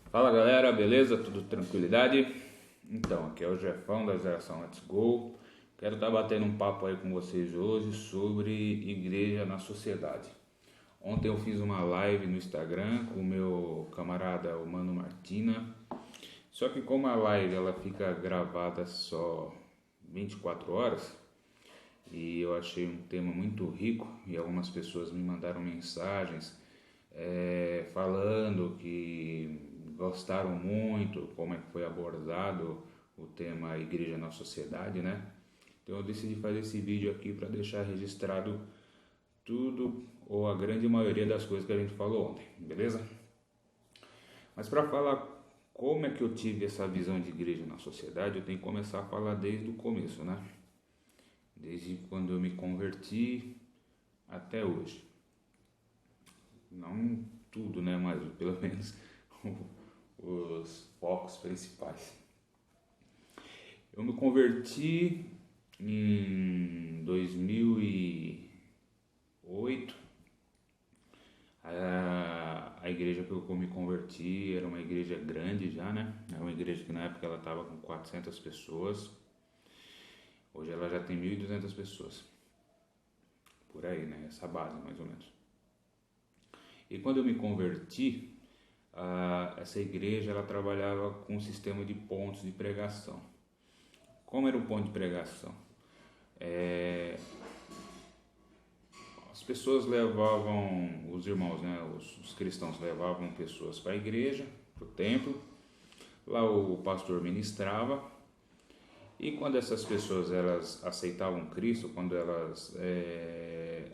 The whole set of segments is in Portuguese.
Fala galera, beleza? Tudo tranquilidade? Então, aqui é o Jefão da Geração Let's Go. Quero estar batendo um papo aí com vocês hoje sobre igreja na sociedade. Ontem eu fiz uma live no Instagram com o meu camarada, o Mano Martina. Só que como a live ela fica gravada só 24 horas, e eu achei um tema muito rico e algumas pessoas me mandaram mensagens falando que gostaram muito como é que foi abordado o tema igreja na sociedade, né? Então eu decidi fazer esse vídeo aqui para deixar registrado tudo ou a grande maioria das coisas que a gente falou ontem, beleza? Mas para falar como é que eu tive essa visão de igreja na sociedade, eu tenho que começar a falar desde o começo, né? Desde quando eu me converti até hoje. Não tudo, né? Mas pelo menos os focos principais. Eu me converti em 2008. A igreja que eu me converti era uma igreja grande já, né? Era uma igreja que na época ela estava com 400 pessoas. Hoje ela já tem 1.200 pessoas. Por aí, né? Essa base mais ou menos. E quando eu me converti, essa igreja ela trabalhava com um sistema de pontos de pregação. Como era o ponto de pregação? As pessoas levavam, os irmãos, né, os cristãos levavam pessoas para a igreja, para o templo. Lá o pastor ministrava. E quando essas pessoas elas aceitavam Cristo, quando elas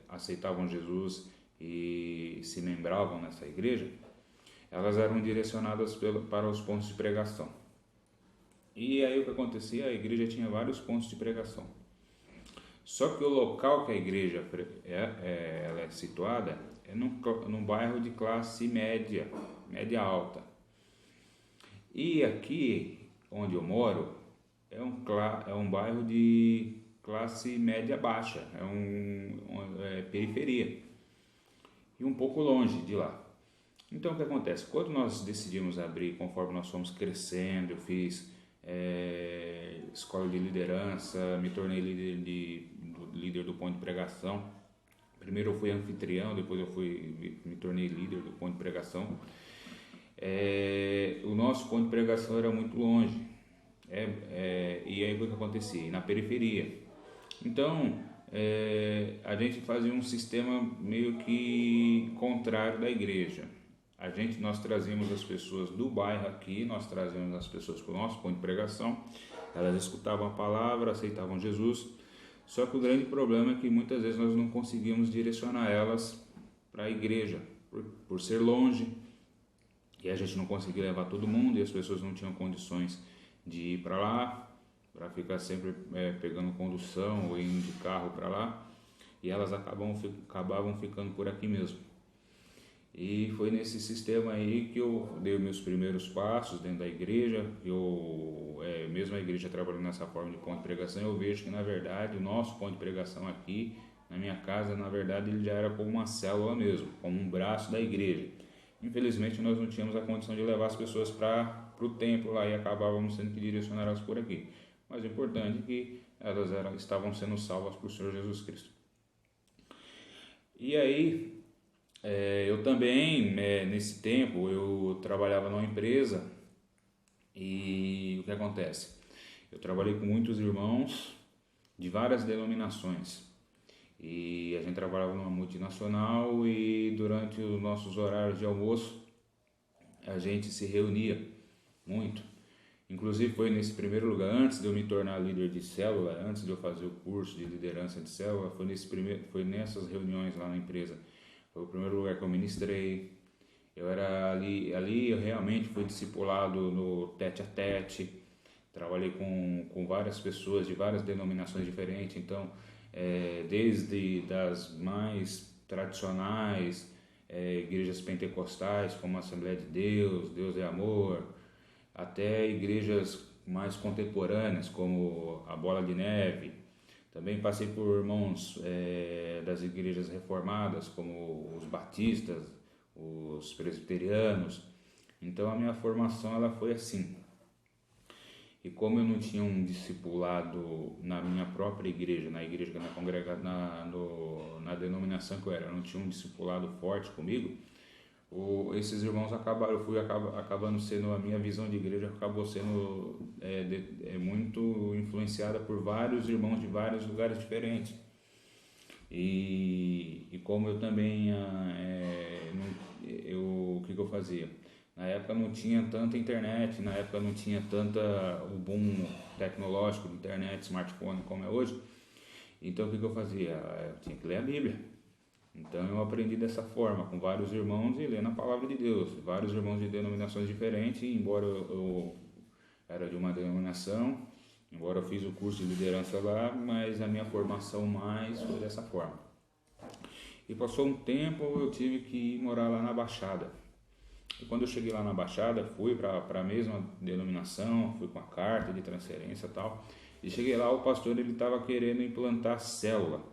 aceitavam Jesus e se membravam nessa igreja, elas eram direcionadas para os pontos de pregação. E aí o que acontecia? A igreja tinha vários pontos de pregação. Só que o local que a igreja ela é situada é num bairro de classe média, média alta. E aqui onde eu moro é um bairro de classe média baixa, é periferia e um pouco longe de lá. Então o que acontece? Quando nós decidimos abrir, conforme nós fomos crescendo, eu fiz escola de liderança, me tornei líder do ponto de pregação. Primeiro eu fui anfitrião, depois me tornei líder do ponto de pregação. O nosso ponto de pregação era muito longe, e aí o que acontecia? Na periferia. Então a gente fazia um sistema meio que contrário da igreja. Nós trazíamos as pessoas do bairro aqui, nós trazíamos as pessoas para o nosso ponto de pregação, elas escutavam a palavra, aceitavam Jesus, só que o grande problema é que muitas vezes nós não conseguimos direcionar elas para a igreja, por ser longe, e a gente não conseguia levar todo mundo, e as pessoas não tinham condições de ir para lá, para ficar sempre pegando condução ou indo de carro para lá, e elas acabavam ficando por aqui mesmo. E foi nesse sistema aí que eu dei meus primeiros passos dentro da igreja. Mesmo a igreja trabalhando nessa forma de ponto de pregação, eu vejo que na verdade o nosso ponto de pregação aqui na minha casa, na verdade ele já era como uma célula mesmo, como um braço da igreja. Infelizmente nós não tínhamos a condição de levar as pessoas para o templo lá e acabávamos tendo que direcionar elas por aqui. Mas o importante é que elas estavam sendo salvas por Senhor Jesus Cristo. E aí eu também, nesse tempo, eu trabalhava numa empresa e o que acontece? Eu trabalhei com muitos irmãos de várias denominações e a gente trabalhava numa multinacional e durante os nossos horários de almoço a gente se reunia muito. Inclusive foi nesse primeiro lugar, antes de eu me tornar líder de célula, antes de eu fazer o curso de liderança de célula, foi nessas reuniões lá na empresa. Foi o primeiro lugar que eu ministrei. Eu era ali eu realmente fui discipulado no tete a tete. Trabalhei com várias pessoas de várias denominações diferentes. Então, desde das mais tradicionais, igrejas pentecostais, como a Assembleia de Deus, Deus é Amor, até igrejas mais contemporâneas, como a Bola de Neve. Também passei por irmãos das igrejas reformadas, como os batistas, os presbiterianos. Então a minha formação ela foi assim. E como eu não tinha um discipulado na minha própria igreja, na igreja, na congrega, na denominação que eu não tinha um discipulado forte comigo, esses irmãos acabando sendo, a minha visão de igreja acabou sendo muito influenciada por vários irmãos de vários lugares diferentes. E como eu também, o que eu fazia? Na época não tinha tanta internet, na época não tinha o boom tecnológico de internet, smartphone como é hoje. Então o que eu fazia? Eu tinha que ler a Bíblia. Então eu aprendi dessa forma, com vários irmãos e lendo a palavra de Deus. Vários irmãos de denominações diferentes, embora eu era de uma denominação, embora eu fiz o curso de liderança lá, mas a minha formação mais foi dessa forma. E passou um tempo, eu tive que ir morar lá na Baixada. E quando eu cheguei lá na Baixada, fui para a mesma denominação, fui com a carta de transferência e tal. E cheguei lá, o pastor ele estava querendo implantar célula.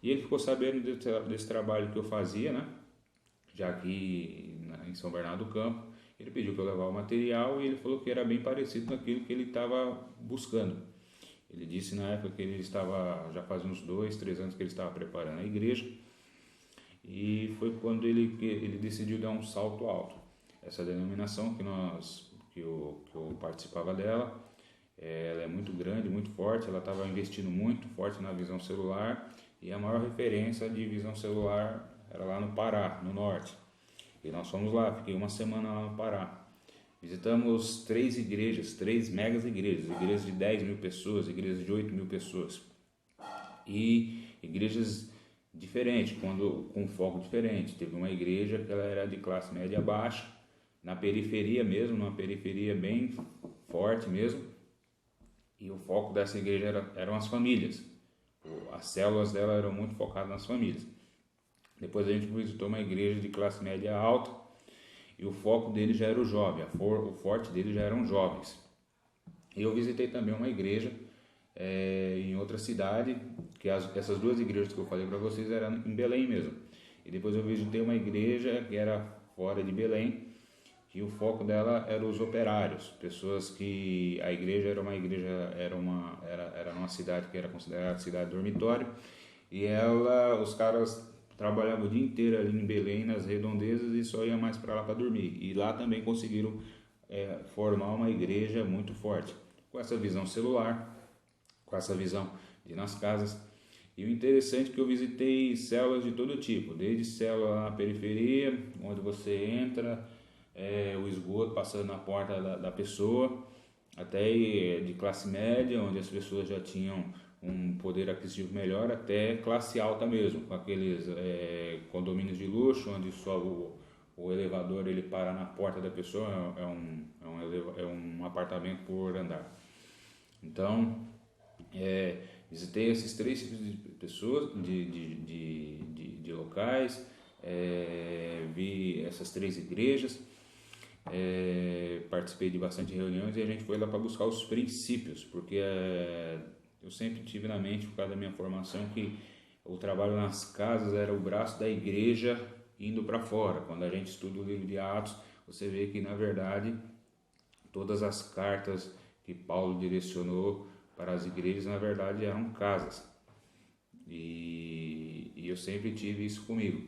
E ele ficou sabendo desse trabalho que eu fazia, né? Já aqui em São Bernardo do Campo. Ele pediu para eu levar o material e ele falou que era bem parecido com aquilo que ele estava buscando. Ele disse na época que ele estava, já faz uns 2, 3 anos que ele estava preparando a igreja. E foi quando ele decidiu dar um salto alto. Essa denominação que eu participava dela, ela é muito grande, muito forte, ela estava investindo muito forte na visão celular e a maior referência de visão celular era lá no Pará, no norte. E nós fomos lá, fiquei uma semana lá no Pará. Visitamos 3 igrejas, 3 megas igrejas de 10 mil pessoas, igrejas de 8 mil pessoas. E igrejas diferentes, com foco diferente. Teve uma igreja que ela era de classe média baixa, na periferia mesmo, numa periferia bem forte mesmo. E o foco dessa igreja eram as famílias. As células dela eram muito focadas nas famílias. Depois a gente visitou uma igreja de classe média alta e o foco dele já era o jovem, o forte dele já eram jovens. E eu visitei também uma igreja em outra cidade, que essas 2 igrejas que eu falei para vocês eram em Belém mesmo. E depois eu visitei uma igreja que era fora de Belém, que o foco dela era os operários, pessoas que a igreja era numa cidade que era considerada cidade dormitório, e os caras trabalhavam o dia inteiro ali em Belém, nas redondezas, e só ia mais para lá para dormir. E lá também conseguiram formar uma igreja muito forte, com essa visão celular, com essa visão de ir nas casas. E o interessante é que eu visitei células de todo tipo, desde célula na periferia, onde você entra, o esgoto passando na porta da pessoa, até de classe média, onde as pessoas já tinham um poder aquisitivo melhor, até classe alta mesmo, com aqueles condomínios de luxo, onde só o elevador ele para na porta da pessoa, é um apartamento por andar. Então, visitei esses 3 tipos de pessoas, de locais, vi essas 3 igrejas, participei de bastante reuniões e a gente foi lá para buscar os princípios, porque eu sempre tive na mente, por causa da minha formação, que o trabalho nas casas era o braço da igreja indo para fora. Quando a gente estuda o livro de Atos, você vê que na verdade todas as cartas que Paulo direcionou para as igrejas, na verdade, eram casas. E eu sempre tive isso comigo.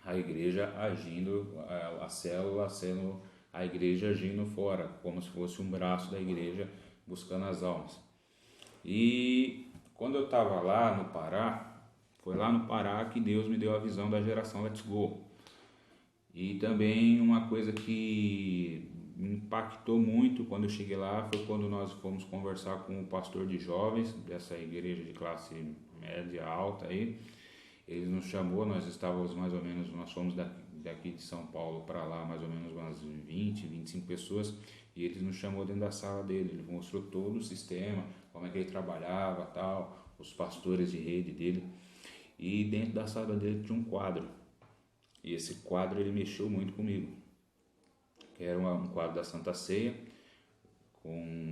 A igreja agindo, a célula sendo a igreja agindo fora, como se fosse um braço da igreja buscando as almas. E quando eu estava lá no Pará, foi lá no Pará que Deus me deu a visão da geração Let's Go. E também uma coisa que me impactou muito quando eu cheguei lá foi quando nós fomos conversar com o pastor de jovens dessa igreja de classe média alta aí. Ele nos chamou, nós fomos daqui de São Paulo para lá mais ou menos umas 20, 25 pessoas, e ele nos chamou dentro da sala dele, ele mostrou todo o sistema, como é que ele trabalhava, tal, os pastores de rede dele, e dentro da sala dele tinha um quadro, e esse quadro ele mexeu muito comigo, que era um quadro da Santa Ceia,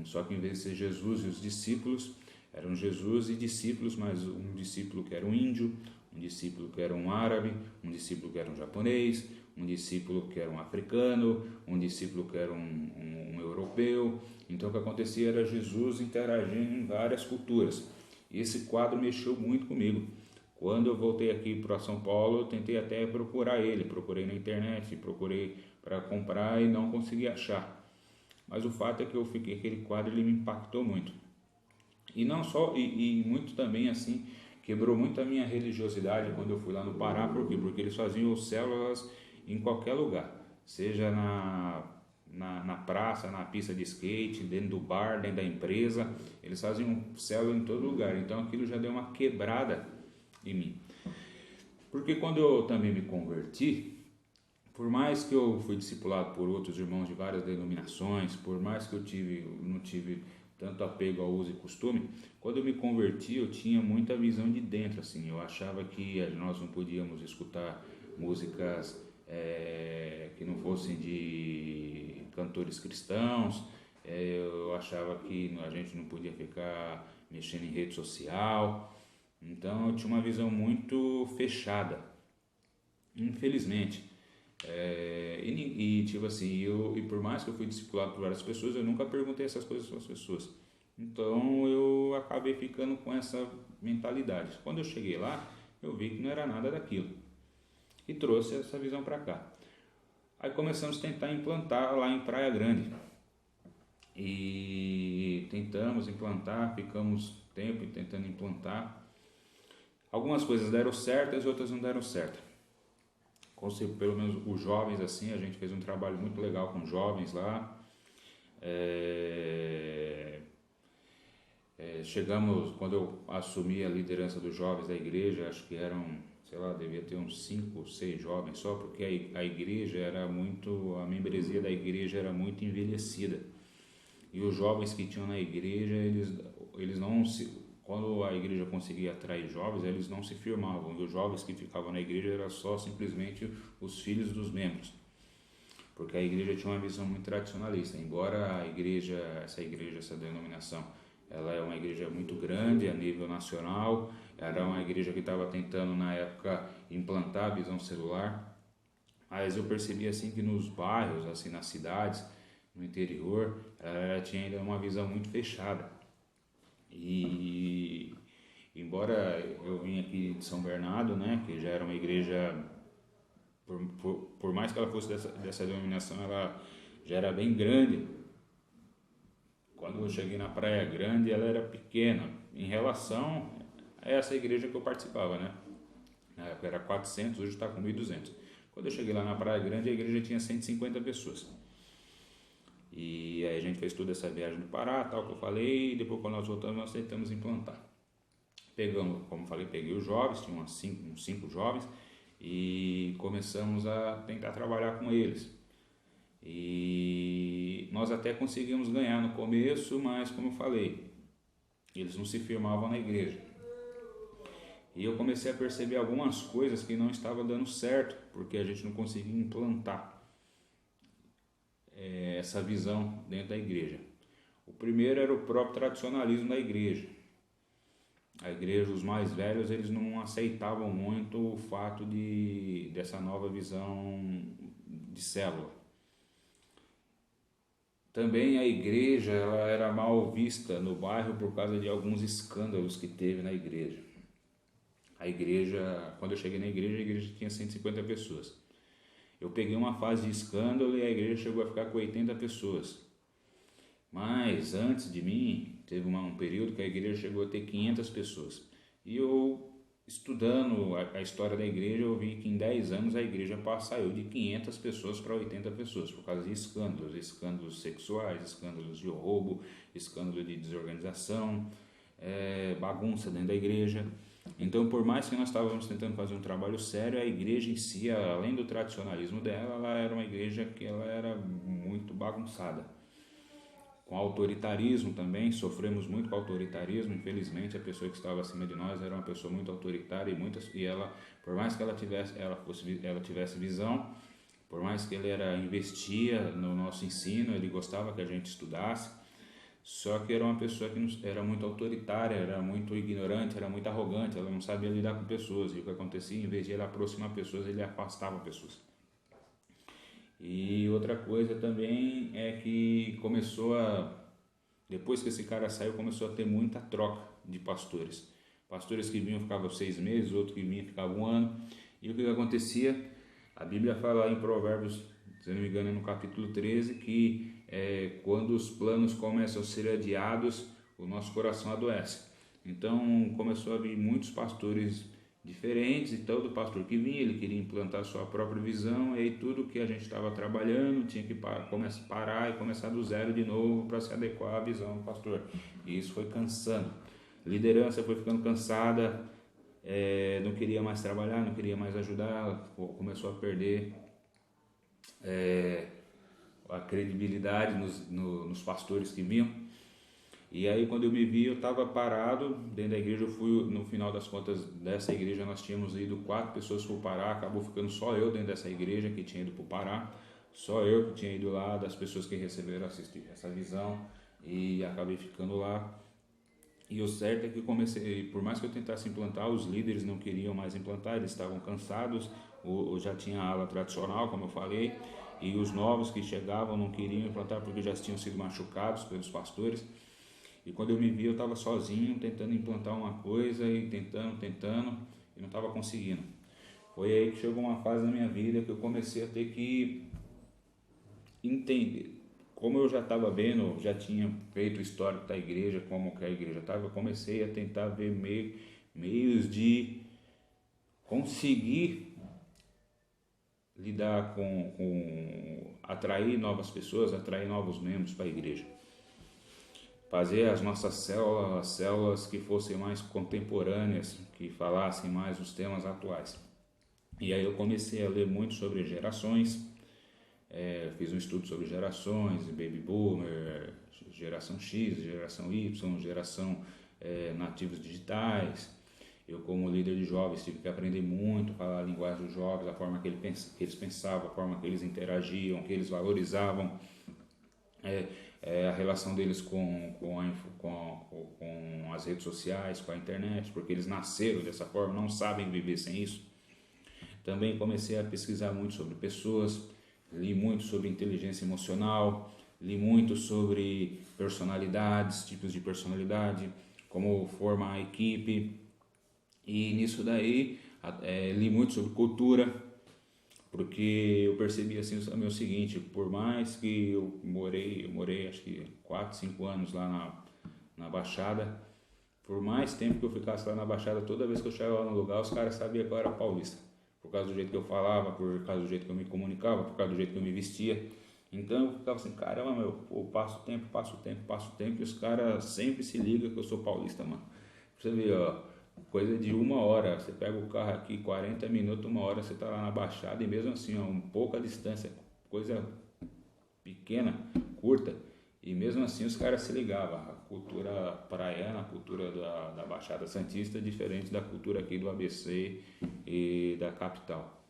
só que em vez de ser Jesus e os discípulos, eram Jesus e discípulos, mas um discípulo que era um índio, um discípulo que era um árabe, um discípulo que era um japonês, um discípulo que era um africano, um discípulo que era um europeu. Então o que acontecia era Jesus interagindo em várias culturas. E esse quadro mexeu muito comigo. Quando eu voltei aqui para São Paulo, eu tentei até procurar ele, procurei na internet, procurei para comprar e não consegui achar. Mas o fato é que eu fiquei, aquele quadro ele me impactou muito. E não só, e muito também assim, quebrou muito a minha religiosidade quando eu fui lá no Pará. Por quê? Porque eles faziam células em qualquer lugar, seja na praça, na pista de skate, dentro do bar, dentro da empresa, eles faziam célula em todo lugar. Então aquilo já deu uma quebrada em mim. Porque quando eu também me converti, por mais que eu fui discipulado por outros irmãos de várias denominações, por mais que não tive tanto apego ao uso e costume, quando eu me converti eu tinha muita visão de dentro, assim, eu achava que nós não podíamos escutar músicas que não fossem de cantores cristãos, eu achava que a gente não podia ficar mexendo em rede social, então eu tinha uma visão muito fechada, infelizmente. Tipo assim, e por mais que eu fui discipulado por várias pessoas, eu nunca perguntei essas coisas para as pessoas. Então eu acabei ficando com essa mentalidade. Quando eu cheguei lá, eu vi que não era nada daquilo e trouxe essa visão para cá. Aí começamos a tentar implantar lá em Praia Grande e tentamos implantar, ficamos tempo tentando implantar. Algumas coisas deram certo, as outras não deram certo. Pelo menos os jovens, assim, a gente fez um trabalho muito legal com jovens lá. Chegamos, quando eu assumi a liderança dos jovens da igreja, acho que eram, sei lá, devia ter uns 5, 6 jovens só, porque a igreja era muito, a membresia da igreja era muito envelhecida. E os jovens que tinham na igreja, eles não se... Quando a igreja conseguia atrair jovens, eles não se firmavam. E os jovens que ficavam na igreja eram só simplesmente os filhos dos membros. Porque a igreja tinha uma visão muito tradicionalista. Embora essa denominação, ela é uma igreja muito grande a nível nacional. Era uma igreja que estava tentando, na época, implantar a visão celular. Mas eu percebi assim que nos bairros, assim, nas cidades, no interior, ela tinha ainda uma visão muito fechada. E embora eu vim aqui de São Bernardo, né, que já era uma igreja, por mais que ela fosse dessa denominação, ela já era bem grande. Quando eu cheguei na Praia Grande, ela era pequena em relação a essa igreja que eu participava, né? Na época era 400, hoje está com 1.200. Quando eu cheguei lá na Praia Grande, a igreja tinha 150 pessoas. E aí a gente fez toda essa viagem do Pará, tal que eu falei, e depois quando nós voltamos nós tentamos implantar. Pegamos, como falei, peguei os jovens, tinha uns 5 jovens, e começamos a tentar trabalhar com eles. E nós até conseguimos ganhar no começo, mas como eu falei, eles não se firmavam na igreja. E eu comecei a perceber algumas coisas que não estavam dando certo, porque a gente não conseguia implantar essa visão dentro da igreja. O primeiro era o próprio tradicionalismo da igreja. A igreja, os mais velhos, eles não aceitavam muito o fato dessa nova visão de célula. Também a igreja ela era mal vista no bairro por causa de alguns escândalos que teve na igreja. A igreja, quando eu cheguei na igreja, a igreja tinha 150 pessoas. Eu peguei uma fase de escândalo e a igreja chegou a ficar com 80 pessoas. Mas antes de mim, teve um período que a igreja chegou a ter 500 pessoas. E eu, estudando a história da igreja, eu vi que em 10 anos a igreja saiu de 500 pessoas para 80 pessoas, por causa de escândalos sexuais, escândalos de roubo, escândalos de desorganização, bagunça dentro da igreja. Então, por mais que nós estávamos tentando fazer um trabalho sério, a igreja em si, além do tradicionalismo dela, ela era uma igreja que ela era muito bagunçada. Com autoritarismo também, sofremos muito com autoritarismo. Infelizmente, a pessoa que estava acima de nós era uma pessoa muito autoritária e ela, por mais que ela tivesse visão, por mais que ele investia no nosso ensino, ele gostava que a gente estudasse. Só que era uma pessoa que era muito autoritária, era muito ignorante, era muito arrogante, ela não sabia lidar com pessoas. E o que acontecia, em vez de ele aproximar pessoas, ele afastava pessoas. E outra coisa também é que depois que esse cara saiu, começou a ter muita troca de pastores. Pastores que vinham ficavam 6 meses, outros que vinham ficavam 1 ano. E o que acontecia? A Bíblia fala em Provérbios, se não me engano, é no capítulo 13, que quando os planos começam a ser adiados, o nosso coração adoece. Então começou a vir muitos pastores diferentes, e todo pastor que vinha, ele queria implantar sua própria visão, e aí tudo que a gente estava trabalhando tinha que parar e começar do zero de novo para se adequar à visão do pastor. E isso foi cansando. A liderança foi ficando cansada, não queria mais trabalhar, não queria mais ajudar, começou a perder a credibilidade nos pastores que vinham. E aí quando eu me vi, eu estava parado dentro da igreja. Eu fui, no final das contas, dessa igreja nós tínhamos ido 4 pessoas para o Pará, acabou ficando só eu dentro dessa igreja que tinha ido para o Pará, só eu que tinha ido lá, das pessoas que receberam essa visão, e acabei ficando lá. E o certo é que comecei, por mais que eu tentasse implantar, os líderes não queriam mais implantar, eles estavam cansados, já tinha a ala tradicional, como eu falei, e os novos que chegavam não queriam implantar porque já tinham sido machucados pelos pastores. E quando eu me vi, eu estava sozinho, tentando implantar uma coisa e tentando, e não estava conseguindo. Foi aí que chegou uma fase na minha vida que eu comecei a ter que entender. Como eu já estava vendo, já tinha feito o histórico da igreja, como que a igreja estava, eu comecei a tentar ver meios de conseguir lidar com atrair novas pessoas, atrair novos membros para a igreja. Fazer as nossas células que fossem mais contemporâneas, que falassem mais os temas atuais. E aí eu comecei a ler muito sobre gerações, fiz um estudo sobre gerações, Baby Boomer, geração X, geração Y, geração nativos digitais. Eu, como líder de jovens, tive que aprender muito a falar a linguagem dos jovens, a forma que eles pensavam, a forma que eles interagiam, que eles valorizavam, a relação deles com as redes sociais, com a internet, porque eles nasceram dessa forma, não sabem viver sem isso. Também comecei a pesquisar muito sobre pessoas, li muito sobre inteligência emocional, li muito sobre personalidades, tipos de personalidade, como formar a equipe, e nisso daí li muito sobre cultura, porque eu percebi assim o seguinte: por mais que eu morei acho que 4, 5 anos lá na Baixada, por mais tempo que eu ficasse lá na Baixada, toda vez que eu chegava no lugar, os caras sabiam que eu era paulista, por causa do jeito que eu falava, por causa do jeito que eu me comunicava, por causa do jeito que eu me vestia. Então eu ficava assim, caramba, meu, passo o tempo, e os caras sempre se ligam que eu sou paulista, mano. Você vê, ó, coisa de 1 hora, você pega o carro aqui, 40 minutos, 1 hora, você tá lá na Baixada, e mesmo assim, ó, pouca distância, coisa pequena, curta, e mesmo assim os caras se ligavam. A cultura praiana, a cultura da Baixada Santista é diferente da cultura aqui do ABC e da capital.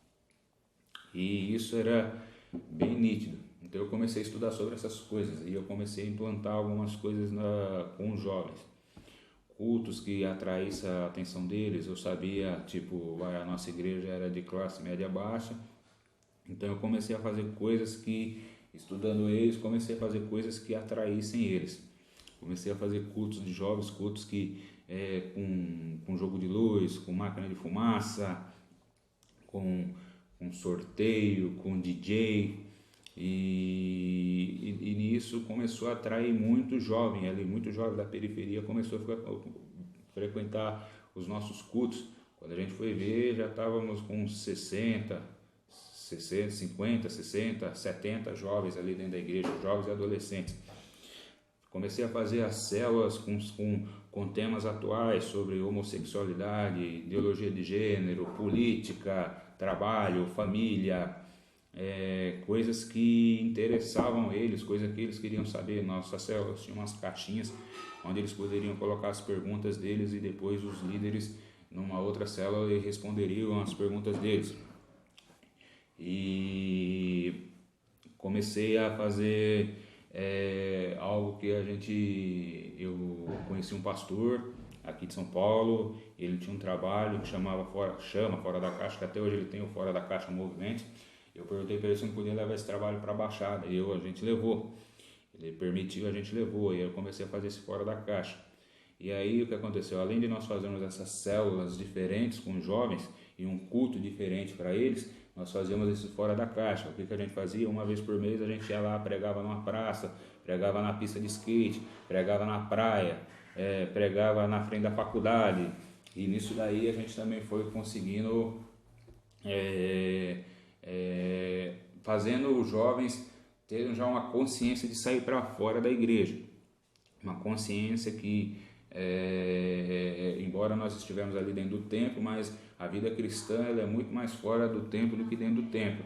E isso era bem nítido. Então eu comecei a estudar sobre essas coisas, e eu comecei a implantar algumas coisas com os jovens. Cultos que atraíssem a atenção deles. Eu sabia, tipo, a nossa igreja era de classe média baixa, então eu comecei a fazer coisas que, estudando eles, comecei a fazer coisas que atraíssem eles. Comecei a fazer cultos de jovens, cultos que com jogo de luz, com máquina de fumaça, com sorteio, com DJ, e nisso começou a atrair muito jovem ali, muito jovem da periferia começou a frequentar os nossos cultos. Quando a gente foi ver, já estávamos com 50, 60, 70 jovens ali dentro da igreja, jovens e adolescentes. Comecei a fazer as células com temas atuais sobre homossexualidade, ideologia de gênero, política, trabalho, família, coisas que interessavam eles, coisas que eles queriam saber. Nossas células tinham umas caixinhas onde eles poderiam colocar as perguntas deles, e depois os líderes numa outra célula responderiam as perguntas deles. E comecei a fazer algo que eu conheci um pastor aqui de São Paulo. Ele tinha um trabalho que chama Fora da Caixa, que até hoje ele tem o Fora da Caixa Movimento, Eu perguntei para ele se não podia levar esse trabalho para a Baixada, e a gente levou. Ele permitiu, a gente levou, e eu comecei a fazer esse fora da caixa. E aí o que aconteceu? Além de nós fazermos essas células diferentes com jovens e um culto diferente para eles, nós fazíamos isso fora da caixa. O que a gente fazia? Uma vez por mês a gente ia lá, pregava numa praça, pregava na pista de skate, pregava na praia, pregava na frente da faculdade. E nisso daí a gente também foi conseguindo, fazendo os jovens terem já uma consciência de sair para fora da igreja. Uma consciência que, embora nós estivemos ali dentro do templo, mas a vida cristã ela é muito mais fora do templo do que dentro do templo.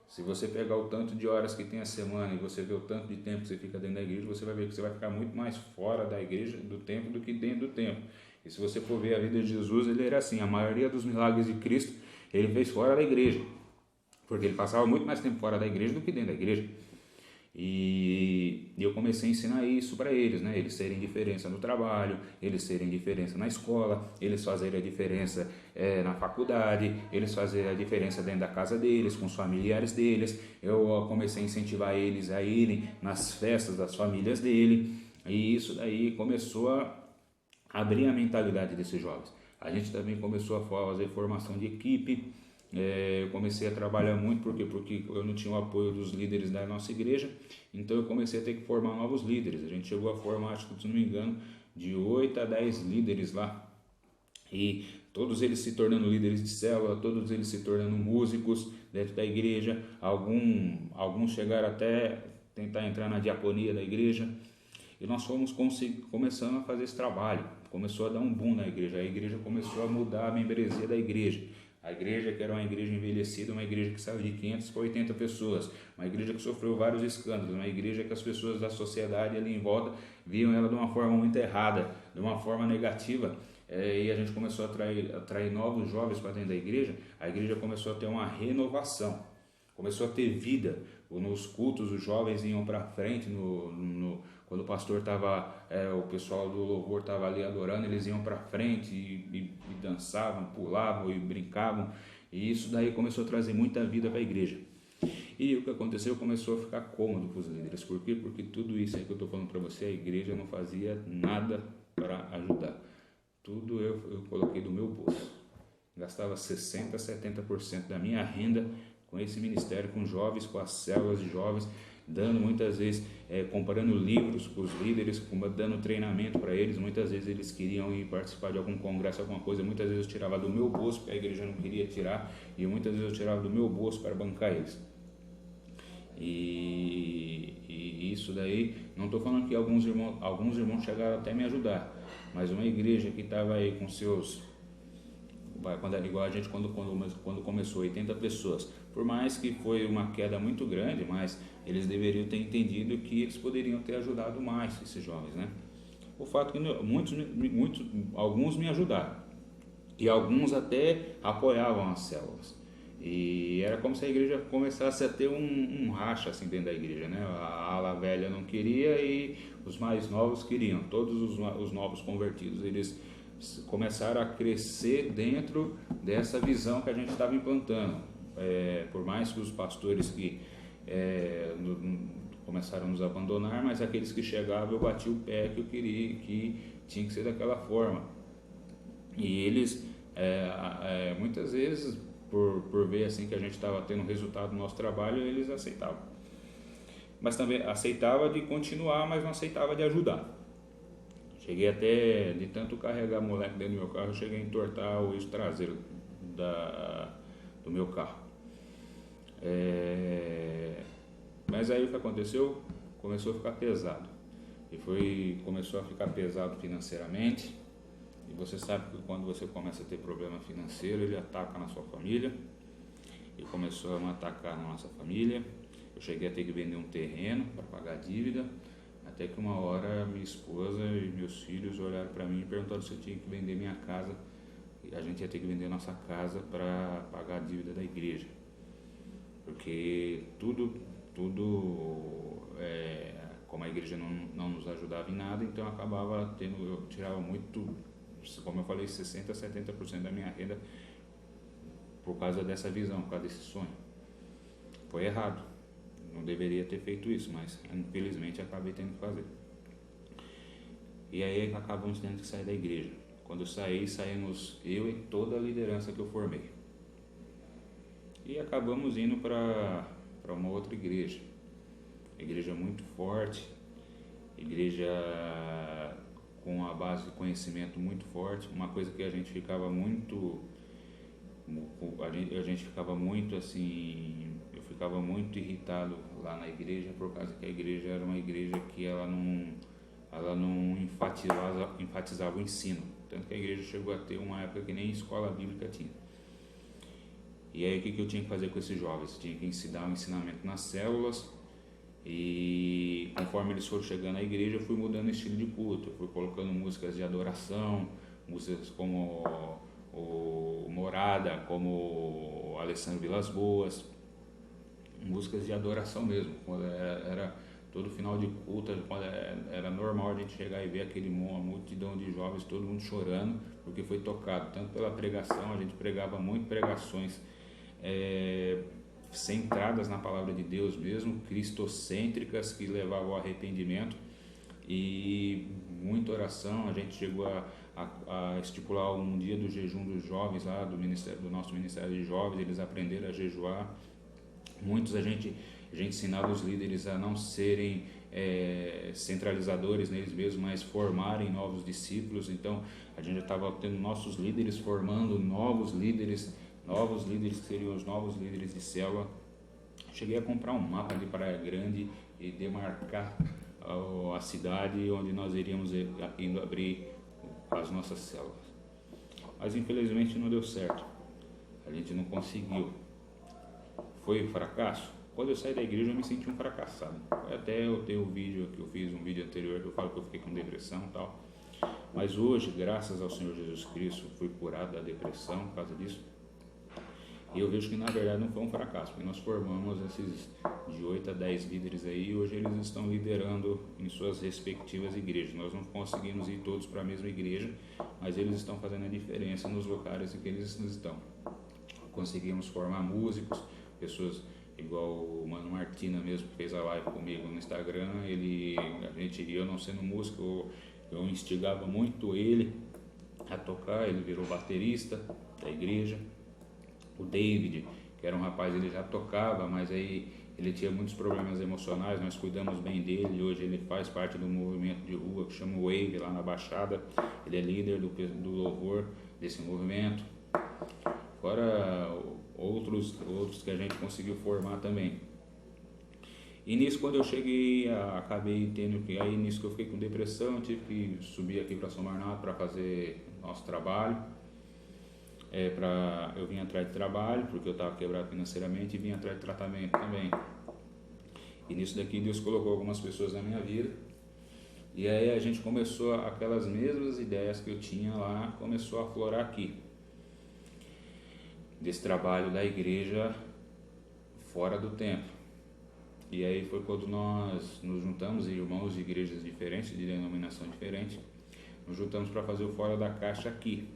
Se você pegar o tanto de horas que tem a semana e você ver o tanto de tempo que você fica dentro da igreja, você vai ver que você vai ficar muito mais fora da igreja, do templo, do que dentro do templo. E se você for ver a vida de Jesus, ele era assim, a maioria dos milagres de Cristo ele fez fora da igreja, porque ele passava muito mais tempo fora da igreja do que dentro da igreja. E eu comecei a ensinar isso para eles, né? Eles serem diferença no trabalho, eles serem diferença na escola, eles fazerem a diferença na faculdade, eles fazerem a diferença dentro da casa deles, com os familiares deles. Eu comecei a incentivar eles a irem nas festas das famílias dele, e isso daí começou a abrir a mentalidade desses jovens. A gente também começou a fazer formação de equipe. Eu comecei a trabalhar muito porque eu não tinha o apoio dos líderes da nossa igreja, então eu comecei a ter que formar novos líderes. A gente chegou a formar, acho que se não me engano, de 8 a 10 líderes lá, e todos eles se tornando líderes de célula, todos eles se tornando músicos dentro da igreja. Alguns chegaram até tentar entrar na diaconia da igreja, e nós fomos começando a fazer esse trabalho. Começou a dar um boom na igreja, a igreja começou a mudar a membresia da igreja. A igreja que era uma igreja envelhecida, uma igreja que saiu de 500 para 80 pessoas, uma igreja que sofreu vários escândalos, uma igreja que as pessoas da sociedade ali em volta viam ela de uma forma muito errada, de uma forma negativa, e a gente começou a atrair novos jovens para dentro da igreja. A igreja começou a ter uma renovação, começou a ter vida. Nos cultos os jovens iam para frente, quando o pastor estava, o pessoal do louvor estava ali adorando, eles iam para frente e dançavam, pulavam e brincavam, e isso daí começou a trazer muita vida para a igreja. E o que aconteceu? Começou a ficar cômodo para os líderes. Por quê? Porque tudo isso aí que eu estou falando para você, a igreja não fazia nada para ajudar. Tudo eu coloquei do meu bolso. Gastava 60%, 70% da minha renda com esse ministério, com jovens, com as células de jovens, dando muitas vezes, comprando livros para os líderes, dando treinamento para eles. Muitas vezes eles queriam ir participar de algum congresso, alguma coisa, muitas vezes eu tirava do meu bolso, porque a igreja não queria tirar, e muitas vezes eu tirava do meu bolso para bancar eles. E isso daí, não estou falando que alguns irmãos chegaram até me ajudar, mas uma igreja que estava aí com seus, igual a gente quando começou, 80 pessoas, por mais que foi uma queda muito grande, mas eles deveriam ter entendido que eles poderiam ter ajudado mais esses jovens, né? O fato que alguns me ajudaram, e alguns até apoiavam as células, e era como se a igreja começasse a ter um racha assim dentro da igreja, né? A ala velha não queria e os mais novos queriam. Todos os novos convertidos, eles começaram a crescer dentro dessa visão que a gente estava implantando. Por mais que os pastores que começaram a nos abandonar, mas aqueles que chegavam eu bati o pé que eu queria, que tinha que ser daquela forma. E eles muitas vezes, por ver assim que a gente estava tendo resultado no nosso trabalho, eles aceitavam. Mas também aceitava de continuar, mas não aceitava de ajudar. Cheguei até, de tanto carregar moleque dentro do meu carro, eu cheguei a entortar o eixo traseiro do meu carro. Mas aí o que aconteceu? Começou a ficar pesado. Começou a ficar pesado financeiramente. E você sabe que quando você começa a ter problema financeiro, ele ataca na sua família. E começou a me atacar na nossa família. Eu cheguei a ter que vender um terreno para pagar a dívida. Até que uma hora minha esposa e meus filhos olharam para mim e perguntaram se eu tinha que vender minha casa. E a gente ia ter que vender nossa casa para pagar a dívida da igreja. Porque tudo como a igreja não nos ajudava em nada, então eu tirava muito, como eu falei, 60%, 70% da minha renda por causa dessa visão, por causa desse sonho. Foi errado, não deveria ter feito isso, mas infelizmente acabei tendo que fazer. E aí acabamos tendo que sair da igreja. Quando eu saímos eu e toda a liderança que eu formei. E acabamos indo para uma outra igreja. Igreja muito forte, igreja com a base de conhecimento muito forte. Uma coisa que a gente ficava muito assim, eu ficava muito irritado lá na igreja, por causa que a igreja era uma igreja que ela não enfatizava o ensino, tanto que a igreja chegou a ter uma época que nem escola bíblica tinha. E aí o que eu tinha que fazer com esses jovens? Eu tinha que ensinar o ensinamento nas células, e conforme eles foram chegando à igreja, eu fui mudando o estilo de culto, eu fui colocando músicas de adoração, músicas como o Morada, como o Alessandro Vilas Boas, músicas de adoração mesmo. Quando era todo final de culto, quando era normal a gente chegar e ver uma multidão de jovens, todo mundo chorando, porque foi tocado tanto pela pregação. A gente pregava muito pregações centradas na palavra de Deus mesmo, cristocêntricas, que levavam ao arrependimento, e muita oração. A gente chegou a estipular um dia do jejum dos jovens lá do nosso Ministério de Jovens. Eles aprenderam a jejuar. Muitos a gente ensinava os líderes a não serem centralizadores neles mesmos, mas formarem novos discípulos. Então a gente já estava tendo nossos líderes formando novos líderes que seriam os novos líderes de célula. Cheguei a comprar um mapa de Praia Grande e demarcar a cidade onde nós iríamos indo abrir as nossas células. Mas infelizmente não deu certo, a gente não conseguiu. Foi um fracasso? Quando eu saí da igreja eu me senti um fracassado. Até eu tenho um vídeo que eu fiz, um vídeo anterior, que eu falo que eu fiquei com depressão e tal. Mas hoje, graças ao Senhor Jesus Cristo, fui curado da depressão por causa disso. E eu vejo que na verdade não foi um fracasso, porque nós formamos esses de 8 a 10 líderes aí, e hoje eles estão liderando em suas respectivas igrejas. Nós não conseguimos ir todos para a mesma igreja, mas eles estão fazendo a diferença nos locais em que eles estão. Conseguimos formar músicos, pessoas igual o Mano Martina mesmo, que fez a live comigo no Instagram. Eu não sendo músico, eu instigava muito ele a tocar. Ele virou baterista da igreja. O David, que era um rapaz, ele já tocava, mas aí ele tinha muitos problemas emocionais. Nós cuidamos bem dele. Hoje ele faz parte do movimento de rua que chama Wave, lá na Baixada. Ele é líder do louvor desse movimento. Fora outros que a gente conseguiu formar também. E nisso, quando eu cheguei, acabei tendo que... Aí nisso que eu fiquei com depressão, tive que subir aqui para São Bernardo para fazer nosso trabalho. Eu vim atrás de trabalho, porque eu estava quebrado financeiramente, e vim atrás de tratamento também. E nisso daqui Deus colocou algumas pessoas na minha vida, e aí a gente começou, aquelas mesmas ideias que eu tinha lá, começou a aflorar aqui, desse trabalho da igreja fora do templo. E aí foi quando nós nos juntamos, irmãos de igrejas diferentes, de denominação diferente, nos juntamos para fazer o Fora da Caixa aqui.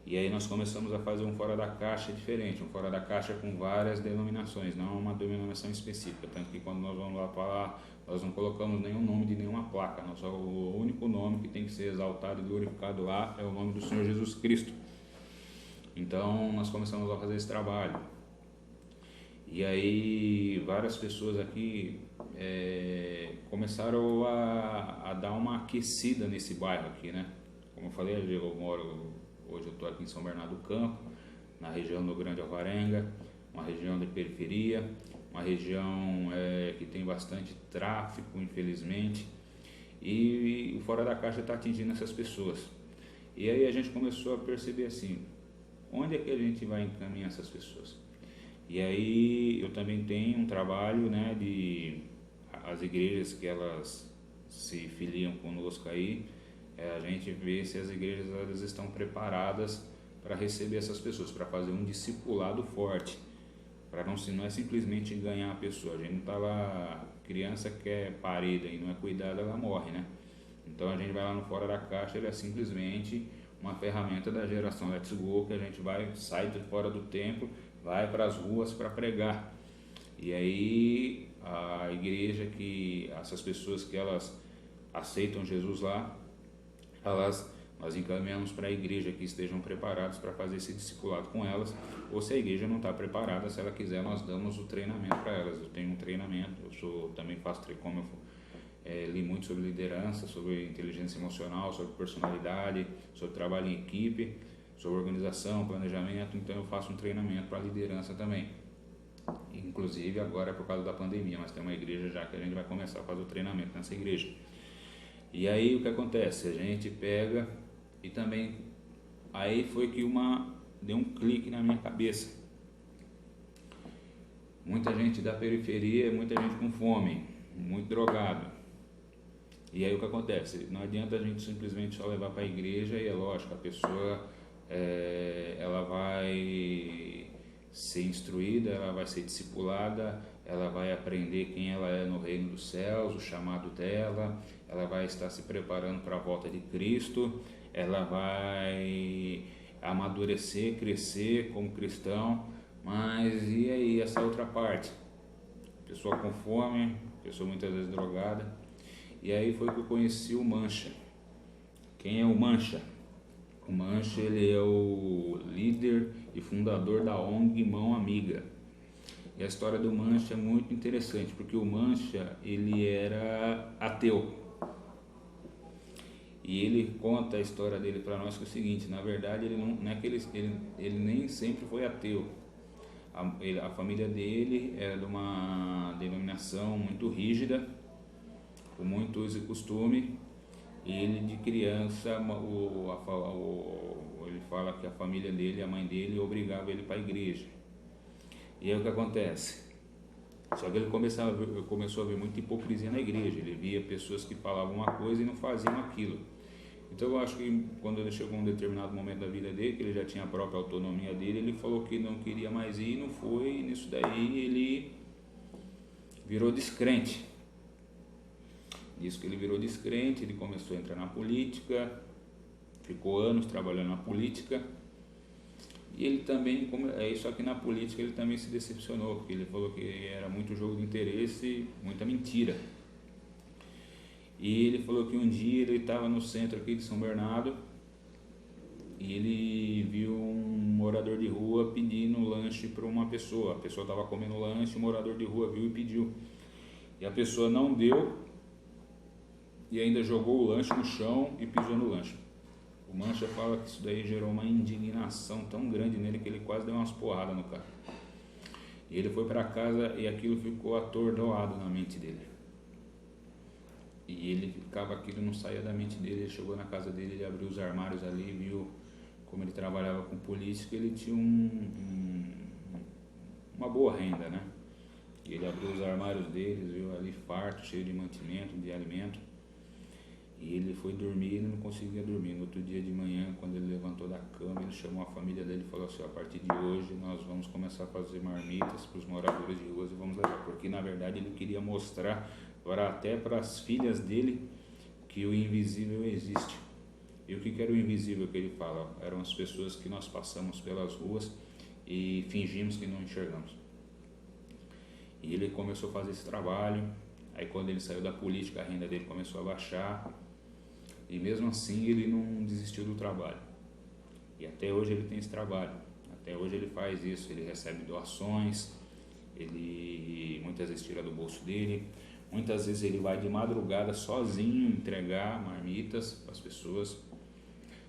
E aí nós começamos a fazer um Fora da Caixa diferente, um Fora da Caixa com várias denominações, não uma denominação específica. Tanto que quando nós vamos lá falar, nós não colocamos nenhum nome de nenhuma placa. O único nome que tem que ser exaltado e glorificado lá é o nome do Senhor Jesus Cristo. Então nós começamos a fazer esse trabalho. E aí várias pessoas aqui começaram a dar uma aquecida nesse bairro aqui, né? Como eu falei, hoje eu estou aqui em São Bernardo do Campo, na região do Grande Alvarenga, uma região de periferia, uma região que tem bastante tráfico, infelizmente, e o Fora da Caixa está atingindo essas pessoas. E aí a gente começou a perceber assim, onde é que a gente vai encaminhar essas pessoas? E aí eu também tenho um trabalho, né, as igrejas que elas se filiam conosco aí, a gente vê se as igrejas elas estão preparadas para receber essas pessoas, para fazer um discipulado forte, para não é simplesmente ganhar a pessoa. A gente não está lá, criança que é parida e não é cuidada, ela morre, né? Então a gente vai lá no Fora da Caixa, ele é simplesmente uma ferramenta da geração Let's Go, que a gente sai de fora do templo, vai para as ruas para pregar. E aí a igreja, que essas pessoas que elas aceitam Jesus lá, nós encaminhamos para a igreja que estejam preparados para fazer esse discipulado com elas, ou se a igreja não está preparada, se ela quiser, nós damos o treinamento para elas. Eu tenho um treinamento, também faço, como eu li muito sobre liderança, sobre inteligência emocional, sobre personalidade, sobre trabalho em equipe, sobre organização, planejamento, então eu faço um treinamento para liderança também. Inclusive agora é por causa da pandemia, mas tem uma igreja já que a gente vai começar a fazer o treinamento nessa igreja. E aí o que acontece? A gente pega e também, aí foi que deu um clique na minha cabeça. Muita gente da periferia, muita gente com fome, muito drogado. E aí o que acontece? Não adianta a gente simplesmente só levar para a igreja, e é lógico, a pessoa ela vai ser instruída, ela vai ser discipulada, ela vai aprender quem ela é no reino dos céus, o chamado dela, ela vai estar se preparando para a volta de Cristo, ela vai amadurecer, crescer como cristão. Mas e aí essa outra parte? Pessoa com fome, pessoa muitas vezes drogada. E aí foi que eu conheci o Mancha. Quem é o Mancha? O Mancha, ele é o líder e fundador da ONG Mão Amiga. E a história do Mancha é muito interessante, porque o Mancha, ele era ateu. E ele conta a história dele para nós, que é o seguinte: na verdade ele não é que ele nem sempre foi ateu. A família dele era de uma denominação muito rígida, com muito uso e costume, e ele de criança, ele fala que a família dele, a mãe dele, obrigava ele para a igreja. E aí o que acontece? Só que ele começou a ver muita hipocrisia na igreja. Ele via pessoas que falavam uma coisa e não faziam aquilo. Então eu acho que quando ele chegou a um determinado momento da vida dele, que ele já tinha a própria autonomia dele, ele falou que não queria mais ir, não foi, e nisso daí ele virou descrente. Nisso que ele virou descrente, ele começou a entrar na política, ficou anos trabalhando na política, e ele também, só que na política ele também se decepcionou, porque ele falou que era muito jogo de interesse, muita mentira. E ele falou que um dia ele estava no centro aqui de São Bernardo e ele viu um morador de rua pedindo lanche para uma pessoa. A pessoa estava comendo lanche, o morador de rua viu e pediu. E a pessoa não deu e ainda jogou o lanche no chão e pisou no lanche. O Mancha fala que isso daí gerou uma indignação tão grande nele que ele quase deu umas porradas no cara. E ele foi para casa e aquilo ficou atordoado na mente dele. E ele ficava, aquilo não saía da mente dele. Ele chegou na casa dele, ele abriu os armários ali, viu como ele trabalhava com política, ele tinha uma boa renda, né? E ele abriu os armários deles, viu ali farto, cheio de mantimento, de alimento. E ele foi dormir e não conseguia dormir. No outro dia de manhã, quando ele levantou da cama, ele chamou a família dele e falou assim: a partir de hoje nós vamos começar a fazer marmitas para os moradores de ruas e vamos levar. Porque na verdade ele queria mostrar até para as filhas dele que o invisível existe. E o que era o invisível que ele fala? Eram as pessoas que nós passamos pelas ruas e fingimos que não enxergamos. E ele começou a fazer esse trabalho. Aí quando ele saiu da política, a renda dele começou a baixar, e mesmo assim ele não desistiu do trabalho. E até hoje ele tem esse trabalho, até hoje ele faz isso. Ele recebe doações, ele muitas vezes tira do bolso dele, muitas vezes ele vai de madrugada sozinho entregar marmitas para as pessoas.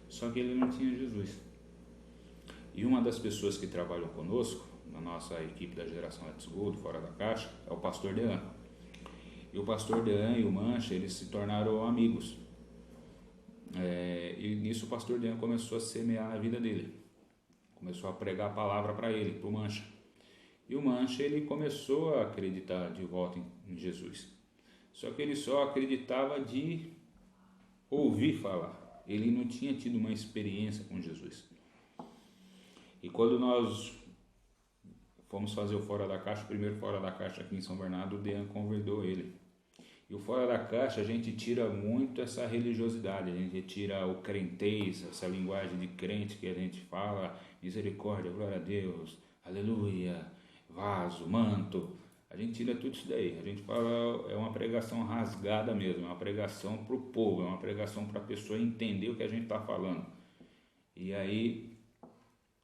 Só que ele não tinha Jesus. E uma das pessoas que trabalham conosco, na nossa equipe da Geração Let's Go, do Fora da Caixa, é o pastor Dean. E o pastor Dean e o Mancha, eles se tornaram amigos. E nisso o pastor Dean começou a semear na vida dele. Começou a pregar a palavra para ele, para o Mancha. E o Mancha, ele começou a acreditar de volta em Jesus. Só que ele só acreditava de ouvir falar. Ele não tinha tido uma experiência com Jesus. E quando nós fomos fazer o Fora da Caixa, o primeiro Fora da Caixa aqui em São Bernardo, o Dean convidou ele. E o Fora da Caixa, a gente tira muito essa religiosidade, a gente tira o crentez, essa linguagem de crente que a gente fala, misericórdia, glória a Deus, aleluia, vaso, manto. A gente tira tudo isso daí. A gente fala, é uma pregação rasgada mesmo, é uma pregação para o povo, é uma pregação para a pessoa entender o que a gente está falando. E aí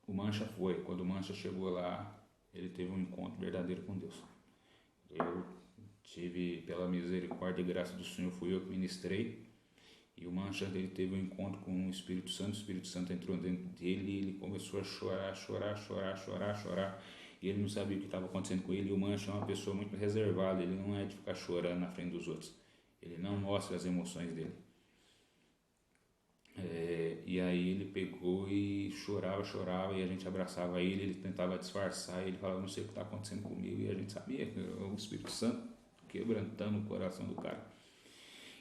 o Mancha foi. Quando o Mancha chegou lá, ele teve um encontro verdadeiro com Deus. Eu tive, pela misericórdia e graça do Senhor, fui eu que ministrei. E o Mancha, ele teve um encontro com o Espírito Santo entrou dentro dele e ele começou a chorar. E ele não sabia o que estava acontecendo com ele. E o Mancha é uma pessoa muito reservada, ele não é de ficar chorando na frente dos outros. Ele não mostra as emoções dele. E aí ele pegou e chorava, e a gente abraçava ele tentava disfarçar, e ele falava, não sei o que está acontecendo comigo, e a gente sabia que era o Espírito Santo quebrantando o coração do cara.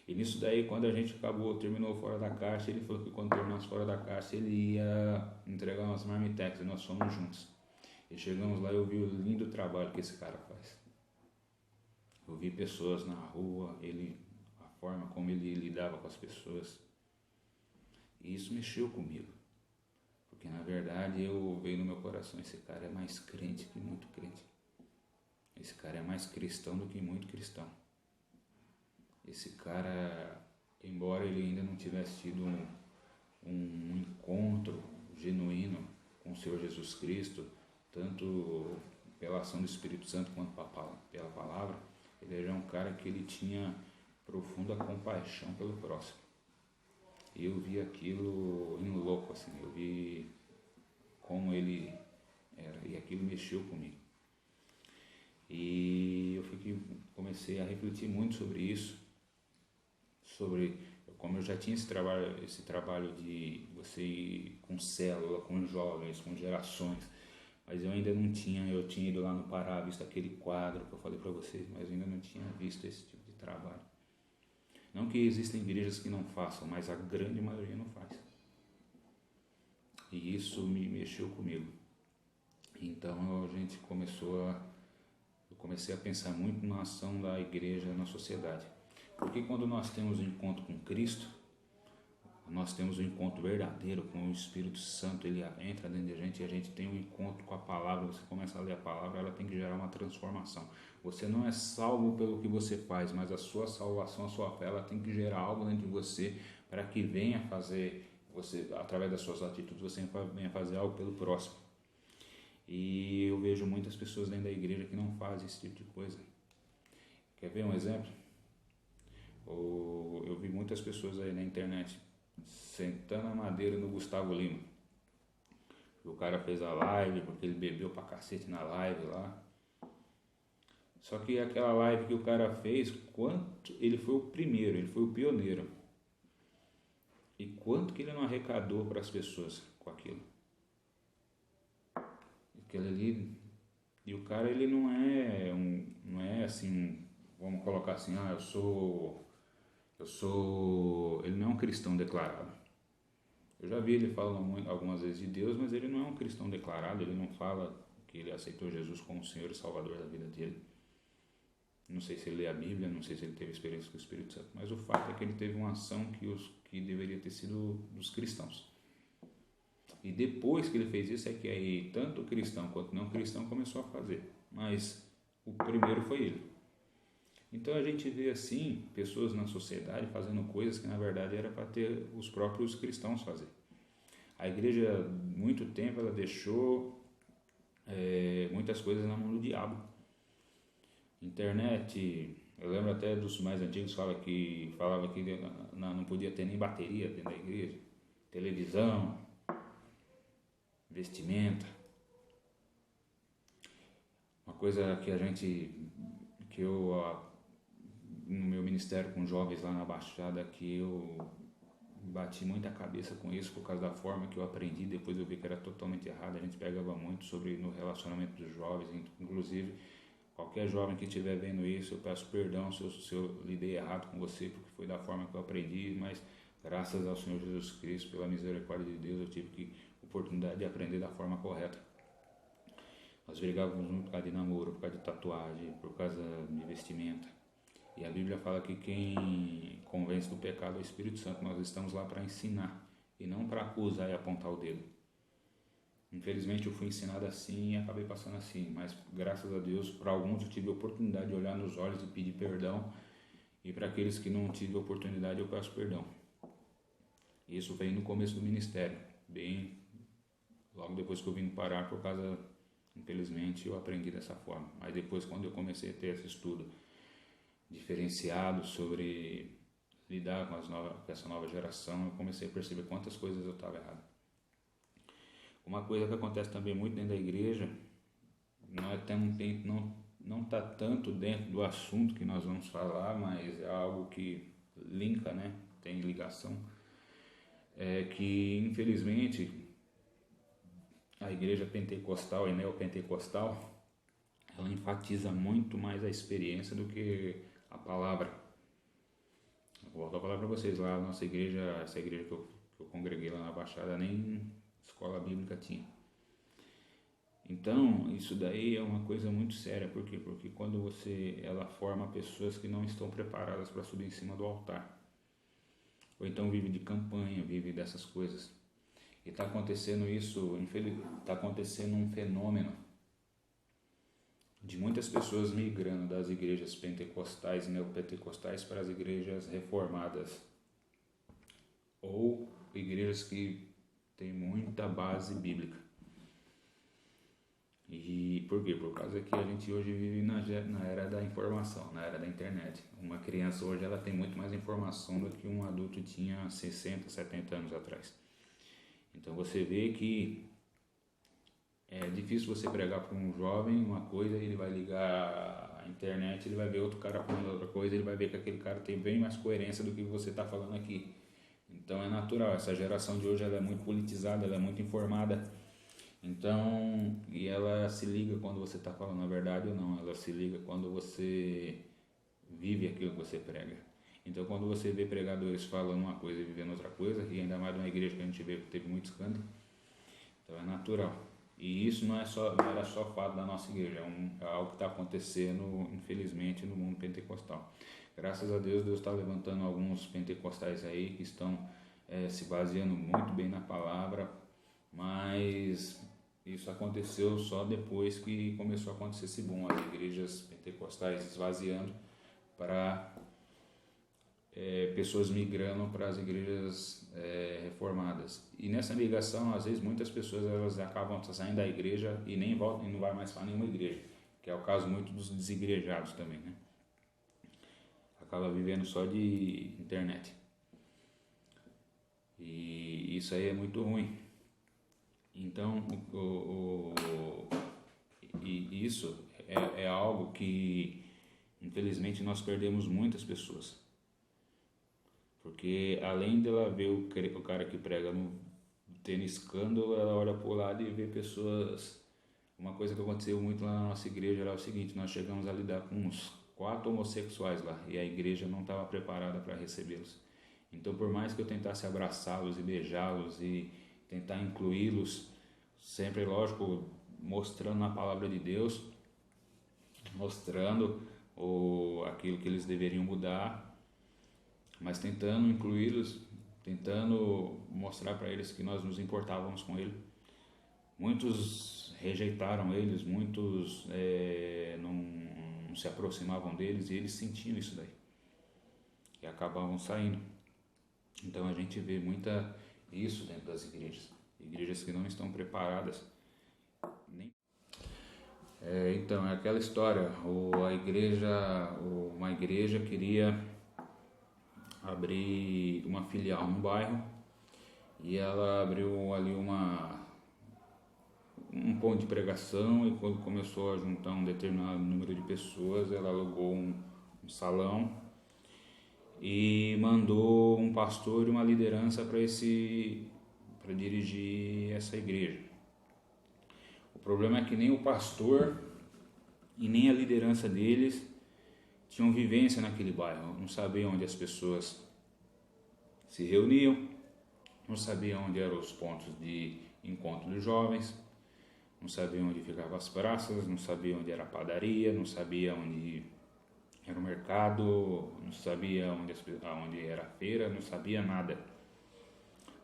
E nisso daí, quando a gente terminou Fora da Caixa, ele falou que quando terminamos Fora da Caixa, ele ia entregar umas marmitex, e nós fomos juntos. E chegamos lá e eu vi o lindo trabalho que esse cara faz. Eu vi pessoas na rua, a forma como ele lidava com as pessoas. E isso mexeu comigo. Porque na verdade veio no meu coração, esse cara é mais crente que muito crente. Esse cara é mais cristão do que muito cristão. Esse cara, embora ele ainda não tivesse tido um encontro genuíno com o Senhor Jesus Cristo, tanto pela ação do Espírito Santo quanto pela palavra, ele era um cara que ele tinha profunda compaixão pelo próximo. E eu vi aquilo em louco, assim, eu vi como ele era, e aquilo mexeu comigo. E eu comecei a refletir muito sobre isso, sobre como eu já tinha esse trabalho de você ir com célula, com jovens, com gerações, mas eu ainda não tinha, eu tinha ido lá no Pará, visto aquele quadro que eu falei para vocês, mas eu ainda não tinha visto esse tipo de trabalho. Não que existem igrejas que não façam, mas a grande maioria não faz. E isso me mexeu comigo. Então eu comecei a pensar muito na ação da igreja na sociedade. Porque quando nós temos um encontro com Cristo, nós temos um encontro verdadeiro com o Espírito Santo, ele entra dentro da gente e a gente tem um encontro com a palavra, você começa a ler a palavra, ela tem que gerar uma transformação. Você não é salvo pelo que você faz, mas a sua salvação, a sua fé, ela tem que gerar algo dentro de você para que venha fazer, através das suas atitudes, você venha fazer algo pelo próximo. E eu vejo muitas pessoas dentro da igreja que não fazem esse tipo de coisa. Quer ver um exemplo? Eu vi muitas pessoas aí na internet sentando a madeira no Gustavo Lima. O cara fez a live porque ele bebeu pra cacete na live lá. Só que aquela live que o cara fez, ele foi o primeiro, ele foi o pioneiro. E quanto que ele não arrecadou para as pessoas com aquilo? Aquele ali, e o cara ele não é assim, vamos colocar assim, ele não é um cristão declarado. Eu já vi ele falando algumas vezes de Deus, mas ele não é um cristão declarado, ele não fala que ele aceitou Jesus como Senhor e Salvador da vida dele. Não sei se ele lê a Bíblia, não sei se ele teve experiência com o Espírito Santo, mas o fato é que ele teve uma ação que deveria ter sido dos cristãos. E depois que ele fez isso é que aí tanto cristão quanto não cristão começou a fazer, mas o primeiro foi ele. Então a gente vê assim, pessoas na sociedade fazendo coisas que na verdade era para ter os próprios cristãos fazer. A igreja, muito tempo, ela deixou muitas coisas na mão do diabo. Internet, eu lembro até dos mais antigos falava que não podia ter nem bateria dentro da igreja, televisão, vestimenta. Uma coisa que eu no meu ministério com jovens lá na Baixada, que eu bati muita cabeça com isso por causa da forma que eu aprendi, depois eu vi que era totalmente errado, a gente pegava muito no relacionamento dos jovens, inclusive qualquer jovem que estiver vendo isso, eu peço perdão se eu lidei errado com você, porque foi da forma que eu aprendi, mas graças ao Senhor Jesus Cristo, pela misericórdia de Deus, eu tive oportunidade de aprender da forma correta. Nós brigávamos muito por causa de namoro, por causa de tatuagem, por causa de vestimenta. E a Bíblia fala que quem convence do pecado é o Espírito Santo. Nós estamos lá para ensinar e não para acusar e apontar o dedo. Infelizmente eu fui ensinado assim e acabei passando assim, mas graças a Deus, para alguns eu tive a oportunidade de olhar nos olhos e pedir perdão, e para aqueles que não tive a oportunidade eu peço perdão. Isso veio no começo do ministério, bem logo depois que eu vim parar por causa, infelizmente, eu aprendi dessa forma. Mas depois, quando eu comecei a ter esse estudo diferenciado sobre lidar com essa nova geração, eu comecei a perceber quantas coisas eu estava errado. Uma coisa que acontece também muito dentro da igreja, não está tanto dentro do assunto que nós vamos falar, mas é algo que linka, né? Tem ligação, é que infelizmente a igreja pentecostal e neopentecostal, ela enfatiza muito mais a experiência do que a palavra. Vou voltar a falar para vocês, lá a nossa igreja, essa igreja que eu congreguei lá na Baixada, nem escola bíblica tinha. Então, isso daí é uma coisa muito séria. Por quê? Porque quando ela forma pessoas que não estão preparadas para subir em cima do altar, ou então vive de campanha, vive dessas coisas. E está acontecendo isso, está acontecendo um fenômeno de muitas pessoas migrando das igrejas pentecostais e neopentecostais para as igrejas reformadas, ou igrejas que têm muita base bíblica. E por quê? Por causa que a gente hoje vive na era da informação, na era da internet. Uma criança hoje ela tem muito mais informação do que um adulto tinha 60, 70 anos atrás. Então você vê que é difícil você pregar para um jovem uma coisa, ele vai ligar a internet, ele vai ver outro cara falando outra coisa, ele vai ver que aquele cara tem bem mais coerência do que você está falando aqui. Então é natural, essa geração de hoje ela é muito politizada, ela é muito informada. Então, e ela se liga quando você está falando a verdade ou não, ela se liga quando você vive aquilo que você prega. Então, quando você vê pregadores falando uma coisa e vivendo outra coisa, e ainda mais numa igreja que a gente vê que teve muito escândalo, então é natural. E isso não era só fato da nossa igreja, é algo que está acontecendo, infelizmente, no mundo pentecostal. Graças a Deus, Deus está levantando alguns pentecostais aí que estão se baseando muito bem na palavra, mas isso aconteceu só depois que começou a acontecer esse boom, as igrejas pentecostais esvaziando para pessoas migrando para as igrejas reformadas. E nessa migração, às vezes, muitas pessoas elas acabam saindo da igreja e nem voltam e não vai mais para nenhuma igreja, que é o caso muito dos desigrejados também, né? Acaba vivendo só de internet. E isso aí é muito ruim. Então, isso é algo que, infelizmente, nós perdemos muitas pessoas. Porque, além dela ver o cara que prega tendo escândalo, ela olha para o lado e vê pessoas... Uma coisa que aconteceu muito lá na nossa igreja era o seguinte, nós chegamos a lidar com uns 4 homossexuais lá, e a igreja não estava preparada para recebê-los. Então, por mais que eu tentasse abraçá-los e beijá-los e tentar incluí-los, sempre, lógico, mostrando na palavra de Deus, mostrando aquilo que eles deveriam mudar, mas tentando incluí-los, tentando mostrar para eles que nós nos importávamos com ele. Muitos rejeitaram eles, muitos não se aproximavam deles, e eles sentiam isso daí e acabavam saindo. Então a gente vê muita isso dentro das igrejas que não estão preparadas. Então é aquela história, uma igreja queria abrir uma filial no bairro e ela abriu ali um ponto de pregação, e quando começou a juntar um determinado número de pessoas, ela alugou um salão e mandou um pastor e uma liderança para dirigir essa igreja. O problema é que nem o pastor e nem a liderança deles tinham vivência naquele bairro, não sabiam onde as pessoas se reuniam, não sabiam onde eram os pontos de encontro dos jovens, não sabiam onde ficavam as praças, não sabiam onde era a padaria, não sabiam onde era o mercado, não sabia onde era a feira, não sabia nada.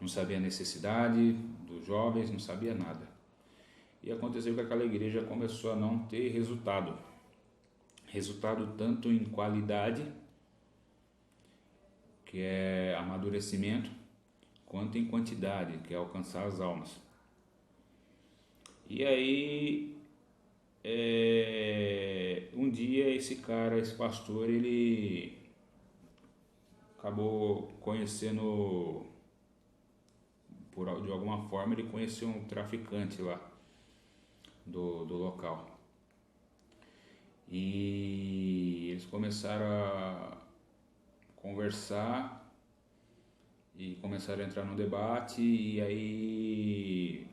Não sabia a necessidade dos jovens, não sabia nada. E aconteceu que aquela igreja começou a não ter resultado tanto em qualidade, que é amadurecimento, quanto em quantidade, que é alcançar as almas. E aí, um dia esse pastor, ele acabou conhecendo, de alguma forma, ele conheceu um traficante lá do local. E eles começaram a conversar e começaram a entrar no debate, e aí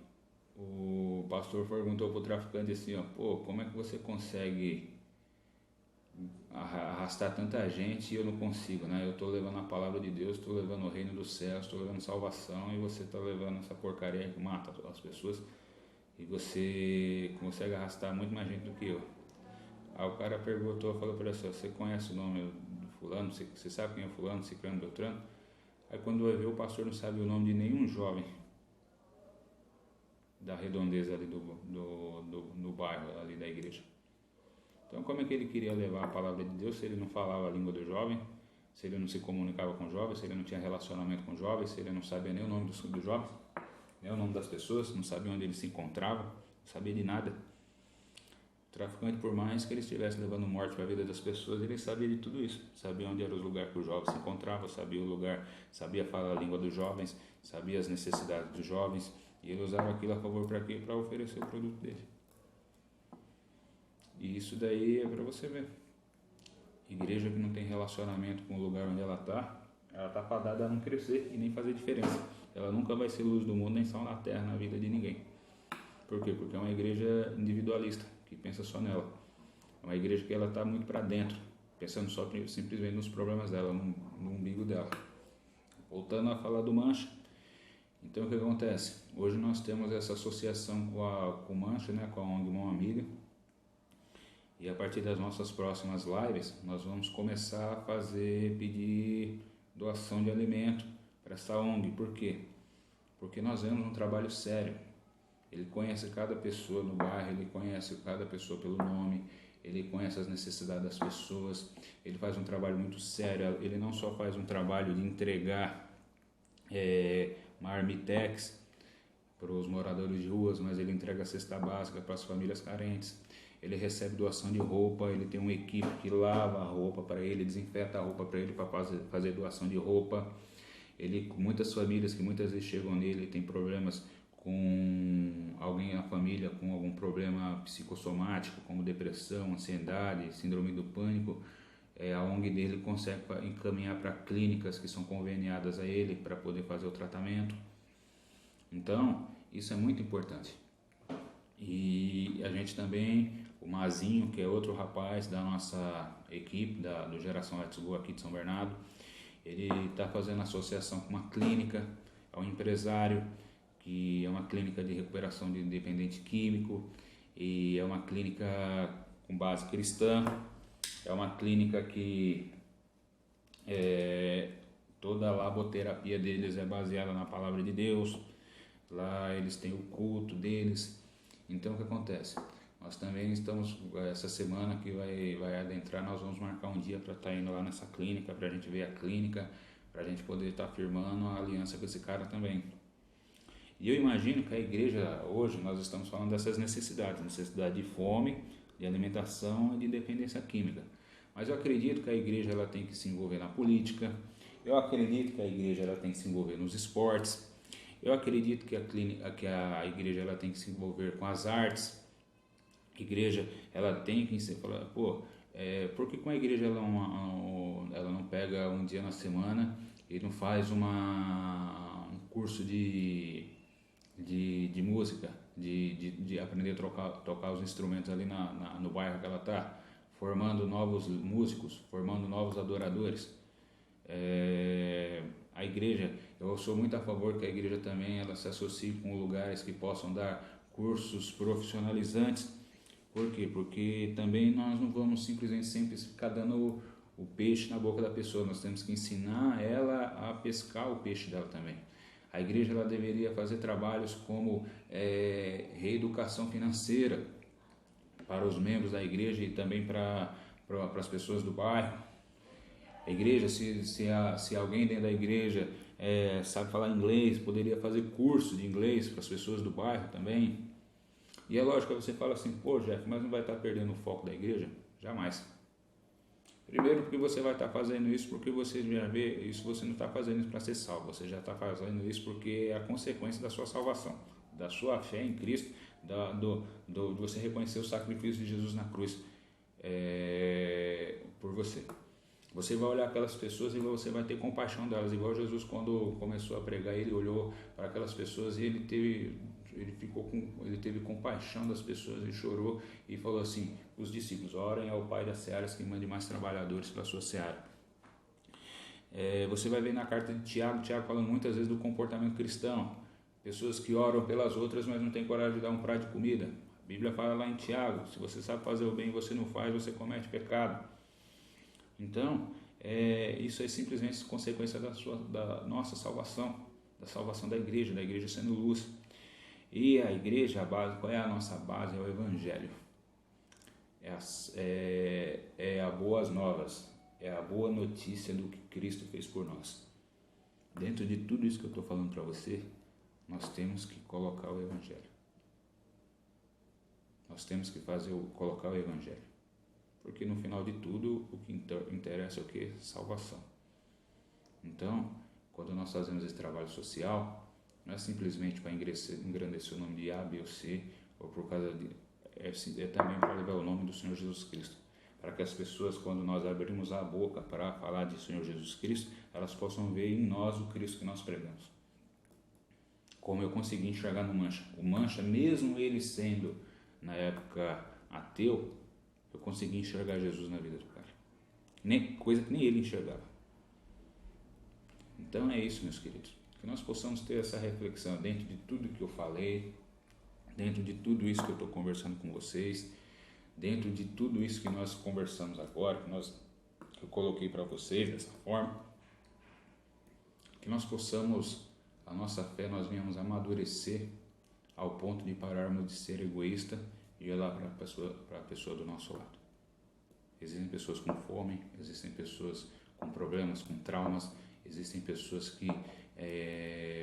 o pastor perguntou pro traficante assim, ó, pô, como é que você consegue arrastar tanta gente e eu não consigo, né? Eu tô levando a palavra de Deus, tô levando o reino dos céus, tô levando salvação, e você tá levando essa porcaria que mata as pessoas, e você consegue arrastar muito mais gente do que eu. Aí o cara perguntou, falou para ele assim, você conhece o nome do fulano, você sabe quem é fulano, ciclano, beltrano? Aí quando vai ver, o pastor não sabe o nome de nenhum jovem da redondeza ali do bairro, ali da igreja. Então como é que ele queria levar a palavra de Deus se ele não falava a língua do jovem, se ele não se comunicava com jovens, se ele não tinha relacionamento com jovens, se ele não sabia nem o nome dos jovens, nem o nome das pessoas, não sabia onde ele se encontrava, não sabia de nada. O traficante, por mais que ele estivesse levando morte para a vida das pessoas, ele sabia de tudo isso, sabia onde eram os lugares que os jovens se encontravam, sabia o lugar, sabia falar a língua dos jovens, sabia as necessidades dos jovens, e ele usava aquilo a favor para quê? Para oferecer o produto dele. E isso daí é para você ver. Igreja que não tem relacionamento com o lugar onde ela está fadada a não crescer e nem fazer diferença. Ela nunca vai ser luz do mundo nem sal na terra na vida de ninguém. Por quê? Porque é uma igreja individualista, que pensa só nela. É uma igreja que ela está muito para dentro, pensando só simplesmente nos problemas dela, no umbigo dela. Voltando a falar do Mancha, então o que acontece? Hoje nós temos essa associação com o Mancha, né, com a ONG Mão Amiga, e a partir das nossas próximas lives nós vamos começar a pedir doação de alimento para essa ONG. Por quê? Porque nós vemos um trabalho sério. Ele conhece cada pessoa no bairro, ele conhece cada pessoa pelo nome, ele conhece as necessidades das pessoas, ele faz um trabalho muito sério. Ele não só faz um trabalho de entregar marmitex para os moradores de ruas, mas ele entrega cesta básica para as famílias carentes. Ele recebe doação de roupa, ele tem uma equipe que lava a roupa para ele, desinfeta a roupa para ele para fazer doação de roupa. Muitas famílias que muitas vezes chegam nele tem problemas com alguém na família com algum problema psicossomático, como depressão, ansiedade, síndrome do pânico, a ONG dele consegue encaminhar para clínicas que são conveniadas a ele para poder fazer o tratamento. Então, isso é muito importante. E a gente também, o Mazinho, que é outro rapaz da nossa equipe, do Geração Let's Go aqui de São Bernardo, ele está fazendo associação com uma clínica, é um empresário, que é uma clínica de recuperação de dependente químico, e é uma clínica com base cristã, é uma clínica que toda a laboterapia deles é baseada na palavra de Deus. Lá eles têm o culto deles. Então o que acontece? Nós também estamos, essa semana que vai adentrar, nós vamos marcar um dia para estar indo lá nessa clínica, para a gente ver a clínica, para a gente poder estar firmando a aliança com esse cara também. E eu imagino que a igreja, hoje, nós estamos falando dessas necessidades, necessidade de fome, de alimentação e de dependência química. Mas eu acredito que a igreja ela tem que se envolver na política, eu acredito que a igreja ela tem que se envolver nos esportes, eu acredito que a igreja ela tem que se envolver com as artes, a igreja ela tem que falar, por que a igreja ela não pega um dia na semana e não faz um curso de música, de aprender a tocar os instrumentos ali no bairro que ela está, formando novos músicos, formando novos adoradores. A igreja, eu sou muito a favor que a igreja também ela se associe com lugares que possam dar cursos profissionalizantes. Por quê? Porque também nós não vamos simplesmente sempre ficar dando o peixe na boca da pessoa, nós temos que ensinar ela a pescar o peixe dela também. A igreja ela deveria fazer trabalhos como reeducação financeira para os membros da igreja e também para as pessoas do bairro. A igreja, se alguém dentro da igreja sabe falar inglês, poderia fazer curso de inglês para as pessoas do bairro também. E é lógico que você fala assim, pô Jeff, mas não vai estar perdendo o foco da igreja? Jamais. Primeiro porque você vai estar fazendo isso porque você já vê, isso você não está fazendo isso para ser salvo, você já está fazendo isso porque é a consequência da sua salvação, da sua fé em Cristo, de você reconhecer o sacrifício de Jesus na cruz por você. Você vai olhar aquelas pessoas e você vai ter compaixão delas, igual Jesus quando começou a pregar, ele olhou para aquelas pessoas e ele teve compaixão das pessoas e chorou e falou assim, os discípulos, orem ao Pai das searas que mande mais trabalhadores para a sua seara. Você vai ver na carta de Tiago falando muitas vezes do comportamento cristão, pessoas que oram pelas outras, mas não têm coragem de dar um prato de comida. A Bíblia fala lá em Tiago, se você sabe fazer o bem e você não faz, você comete pecado. Então, isso é simplesmente consequência da nossa salvação, da salvação da igreja sendo luz. E a igreja, a base, qual é a nossa base? É o Evangelho. É a boas novas, é a boa notícia do que Cristo fez por nós. Dentro de tudo isso que eu estou falando para você, nós temos que colocar o Evangelho. Nós temos que colocar o Evangelho. Porque no final de tudo, o que interessa é o que? Salvação. Então, quando nós fazemos esse trabalho social, não é simplesmente para engrandecer o nome de A, B ou C, ou por causa de... É também para levar o nome do Senhor Jesus Cristo. Para que as pessoas, quando nós abrimos a boca para falar de Senhor Jesus Cristo, elas possam ver em nós o Cristo que nós pregamos. Como eu consegui enxergar no Mancha. O Mancha, mesmo ele sendo, na época, ateu, eu consegui enxergar Jesus na vida do cara. Coisa que nem ele enxergava. Então é isso, meus queridos. Que nós possamos ter essa reflexão dentro de tudo que eu falei, dentro de tudo isso que eu estou conversando com vocês, dentro de tudo isso que nós conversamos agora, que eu coloquei para vocês dessa forma, que nós possamos, a nossa fé, nós venhamos amadurecer ao ponto de pararmos de ser egoísta e olhar para a pessoa do nosso lado. Existem pessoas com fome, existem pessoas com problemas, com traumas, existem pessoas que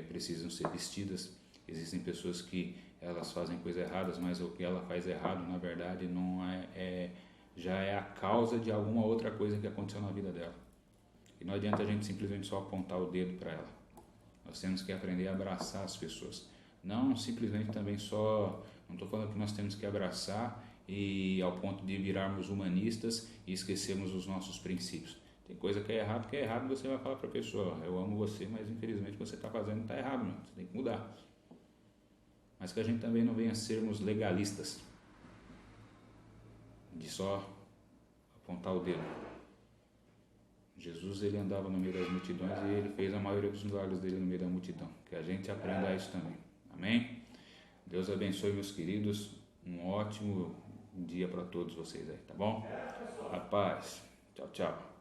precisam ser vestidas, existem pessoas que elas fazem coisas erradas, mas o que ela faz errado, na verdade, não já é a causa de alguma outra coisa que aconteceu na vida dela. E não adianta a gente simplesmente só apontar o dedo para ela. Nós temos que aprender a abraçar as pessoas. Não simplesmente também só... Não estou falando que nós temos que abraçar e ao ponto de virarmos humanistas e esquecermos os nossos princípios. Tem coisa que é errado, você vai falar para a pessoa, eu amo você, mas infelizmente o que você está fazendo está errado, meu. Você tem que mudar. Mas que a gente também não venha sermos legalistas, de só apontar o dedo. Jesus, ele andava no meio das multidões e ele fez a maioria dos milagres dele no meio da multidão. Que a gente aprenda isso também. Amém? Deus abençoe, meus queridos. Um ótimo dia para todos vocês aí, tá bom? A paz. Tchau, tchau.